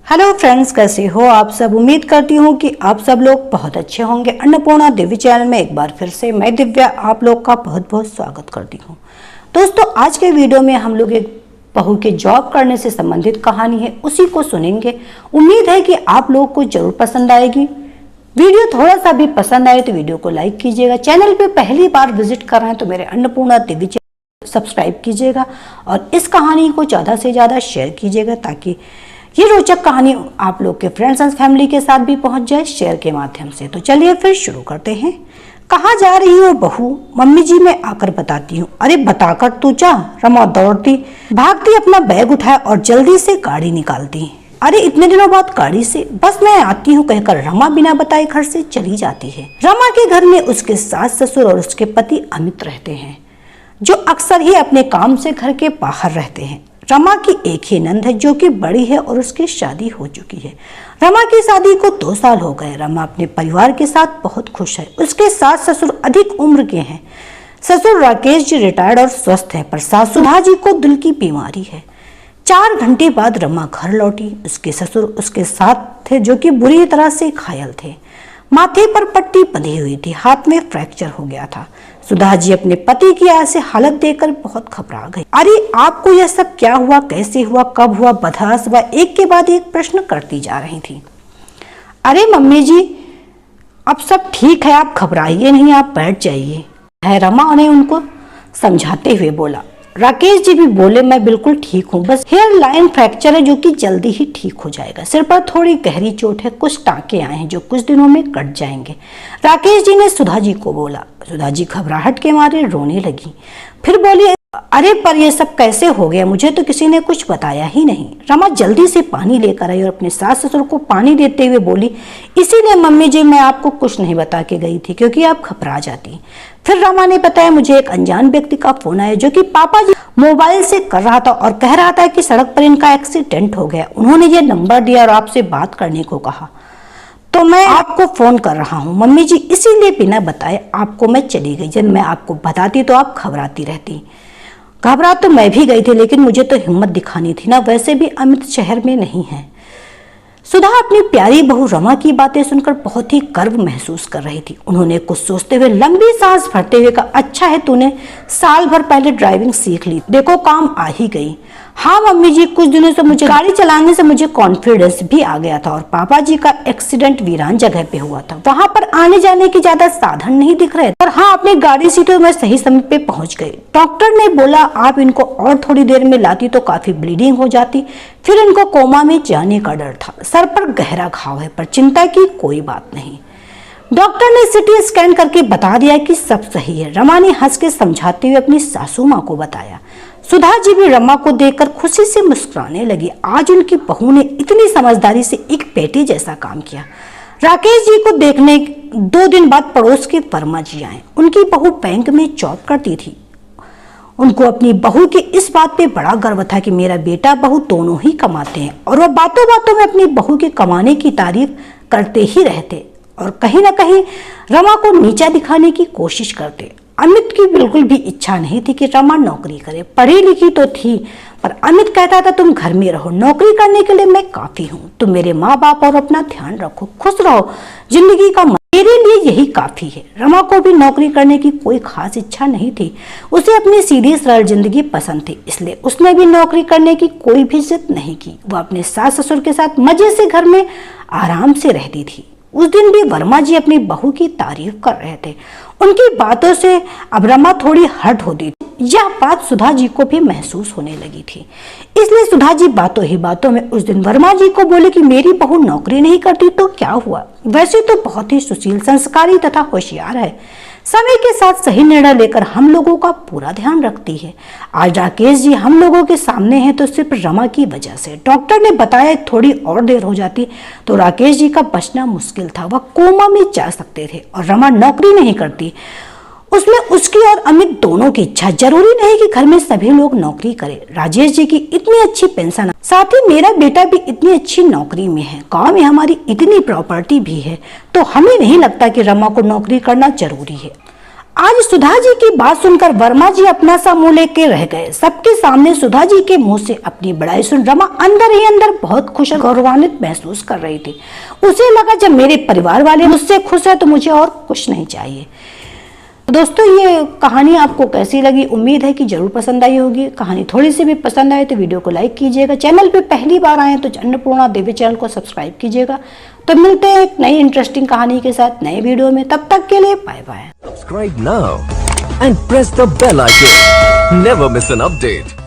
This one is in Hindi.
हेलो फ्रेंड्स, कैसे हो आप सब। उम्मीद करती हूँ कि आप सब लोग बहुत अच्छे होंगे। अन्नपूर्णा देवी चैनल में एक बार फिर से मैं दिव्या आप लोग का बहुत बहुत स्वागत करती हूँ। दोस्तों, आज के वीडियो में हम लोग एक बहू के जॉब करने से संबंधित कहानी है, उसी को सुनेंगे। उम्मीद है कि आप लोग को जरूर पसंद आएगी। वीडियो थोड़ा सा भी पसंद आए तो वीडियो को लाइक कीजिएगा। चैनल पे पहली बार विजिट कर रहे हैं तो मेरे अन्नपूर्णा देवी चैनल सब्सक्राइब कीजिएगा और इस कहानी को ज़्यादा से ज़्यादा शेयर कीजिएगा ताकि ये रोचक कहानी आप लोग के फ्रेंड्स एंड फैमिली के साथ भी पहुंच जाए शेयर के माध्यम से। तो चलिए फिर शुरू करते हैं। कहाँ जा रही हो बहू? मम्मी जी मैं आकर बताती हूँ। अरे बताकर तू जा। रमा दौड़ती भागती अपना बैग उठाया और जल्दी से गाड़ी निकालती। अरे इतने दिनों बाद गाड़ी से? बस मैं आती हूँ कहकर रमा बिना बताए घर से चली जाती है। रमा के घर में उसके सास ससुर और उसके पति अमित रहते हैं, जो अक्सर ही अपने काम से घर के बाहर रहते हैं। रमा की एक ही नंद है जो कि बड़ी है और उसकी शादी हो चुकी है। रमा की शादी को 2 साल हो गए। रमा अपने परिवार के साथ बहुत खुश है। उसके सास ससुर अधिक उम्र के हैं। ससुर राकेश जी रिटायर्ड और स्वस्थ है, पर सास सुधा जी को दिल की बीमारी है। 4 घंटे बाद रमा घर लौटी। उसके ससुर उसके साथ थे, जो कि बुरी तरह से घायल थे। माथे पर पट्टी बंधी हुई थी, हाथ में फ्रैक्चर हो गया था। सुधा जी अपने पति की ऐसे हालत देखकर बहुत घबरा गई। अरे आपको यह सब क्या हुआ, कैसे हुआ, कब हुआ? बदहस व एक के बाद एक प्रश्न करती जा रही थी। अरे मम्मी जी अब सब ठीक है, आप घबराइए नहीं, आप बैठ जाइए, है रमा ने उनको समझाते हुए बोला। राकेश जी भी बोले मैं बिल्कुल ठीक हूँ, बस हेयर लाइन फ्रैक्चर है जो कि जल्दी ही ठीक हो जाएगा। सिर पर थोड़ी गहरी चोट है, कुछ टांके आए हैं जो कुछ दिनों में कट जाएंगे। राकेश जी ने सुधा जी को बोला। सुधा जी घबराहट के मारे रोने लगी। फिर बोली अरे पर ये सब कैसे हो गया, मुझे तो किसी ने कुछ बताया ही नहीं। रमा जल्दी से पानी लेकर आई और अपने सास ससुर को पानी देते हुए बोली इसीलिए मम्मी जी मैं आपको कुछ नहीं बता के गई थी क्योंकि आप घबरा जाती। फिर रमा ने बताया मुझे एक अनजान व्यक्ति का फोन आया जो कि पापा जी मोबाइल से कर रहा था और कह रहा था कि सड़क पर इनका एक्सीडेंट हो गया। उन्होंने ये नंबर दिया और आपसे बात करने को कहा, तो मैं आपको फोन कर रहा हूँ मम्मी जी, इसीलिए बिना बताए आपको मैं चली गई। जब मैं आपको बताती तो आप घबराती रहती। घबरा तो मैं भी गई थी, लेकिन मुझे तो हिम्मत दिखानी थी ना, वैसे भी अमित शहर में नहीं है। सुधा अपनी प्यारी बहू रमा की बातें सुनकर बहुत ही गर्व महसूस कर रही थी। उन्होंने कुछ सोचते हुए लंबी सांस भरते हुए कहा अच्छा है तूने साल भर पहले ड्राइविंग सीख ली, देखो काम आ ही गई। हाँ मम्मी जी, कुछ दिनों से मुझे गाड़ी चलाने से मुझे कॉन्फिडेंस भी आ गया था और पापा जी का एक्सीडेंट वीरान जगह पे हुआ था, वहां पर आने जाने के ज्यादा साधन नहीं दिख रहे, पर हाँ अपनी गाड़ी सीटों में सही समय पे पहुंच गई। डॉक्टर ने बोला आप इनको और थोड़ी देर में लाती तो काफी ब्लीडिंग हो जाती, फिर इनको कोमा में जाने का डर था। सर पर गहरा घाव है, पर चिंता की कोई बात नहीं। डॉक्टर ने सिटी स्कैन करके बता दिया कि सब सही है। रमा ने हंस के समझाते हुए अपनी सासू माँ को बताया। सुधा जी भी रमा को देखकर खुशी से मुस्कुराने लगी। आज उनकी बहू ने इतनी समझदारी से एक बेटी जैसा काम किया। राकेश जी को देखने 2 दिन बाद पड़ोस के वर्मा जी आए। उनकी बहू बैंक में जॉब करती थी। उनको अपनी बहू की इस बात पे बड़ा गर्व था कि मेरा बेटा बहू दोनों ही कमाते हैं, और वह बातों बातों में अपनी बहू के कमाने की तारीफ करते ही रहते और कहीं ना कहीं रमा को नीचा दिखाने की कोशिश करते। अमित की बिल्कुल भी इच्छा नहीं थी कि रमा नौकरी करे। पढ़ी लिखी तो थी, पर अमित कहता था तुम घर में रहो, नौकरी करने के लिए मैं काफी हूँ, तुम मेरे माँ बाप और अपना ध्यान रखो, खुश रहो, जिंदगी का मेरे लिए यही काफी है। रमा को भी नौकरी करने की कोई खास इच्छा नहीं थी। उसे अपनी सीधी सरल जिंदगी पसंद थी, इसलिए उसने भी नौकरी करने की कोई भी जिद नहीं की। वह अपने सास ससुर के साथ मजे से घर में आराम से रहती थी। उस दिन भी वर्मा जी अपनी बहू की तारीफ कर रहे थे। उनकी बातों से अब रमा थोड़ी हर्ट होती थी। यह बात सुधा जी को भी महसूस होने लगी थी, इसलिए सुधा जी बातों ही बातों में उस दिन वर्मा जी को बोले कि मेरी बहू नौकरी नहीं करती तो क्या हुआ, वैसे तो बहुत ही सुशील, संस्कारी तथा होशियार है, समय के साथ सही निर्णय लेकर हम लोगों का पूरा ध्यान रखती है। आज राकेश जी हम लोगों के सामने हैं तो सिर्फ रमा की वजह से। डॉक्टर ने बताया थोड़ी और देर हो जाती तो राकेश जी का बचना मुश्किल था, वह कोमा में जा सकते थे, और रमा नौकरी नहीं करती उसमें उसकी और अमित दोनों की इच्छा। जरूरी नहीं कि घर में सभी लोग नौकरी करें। राजेश जी की इतनी अच्छी पेंशन, साथ ही मेरा बेटा भी इतनी अच्छी नौकरी में है, गांव में हमारी इतनी प्रॉपर्टी भी है, तो हमें नहीं लगता कि रमा को नौकरी करना जरूरी है। आज सुधा जी की बात सुनकर वर्मा जी अपना सा मुंह लेके रह गए। सबके सामने सुधा जी के मुंह से अपनी बड़ाई सुन रमा अंदर ही अंदर बहुत खुश और गौरवान्वित महसूस कर रही थी। उसे लगा जब मेरे परिवार वाले मुझसे खुश है तो मुझे और कुछ नहीं चाहिए। दोस्तों, ये कहानी आपको कैसी लगी? उम्मीद है कि जरूर पसंद आई होगी। कहानी थोड़ी सी भी पसंद आए तो वीडियो को लाइक कीजिएगा। चैनल पे पहली बार आए तो अन्नपूर्णा देवी चैनल को सब्सक्राइब कीजिएगा। तो मिलते हैं एक नई इंटरेस्टिंग कहानी के साथ नए वीडियो में। तब तक के लिए bye bye. Subscribe now and press the bell icon. Never miss an update.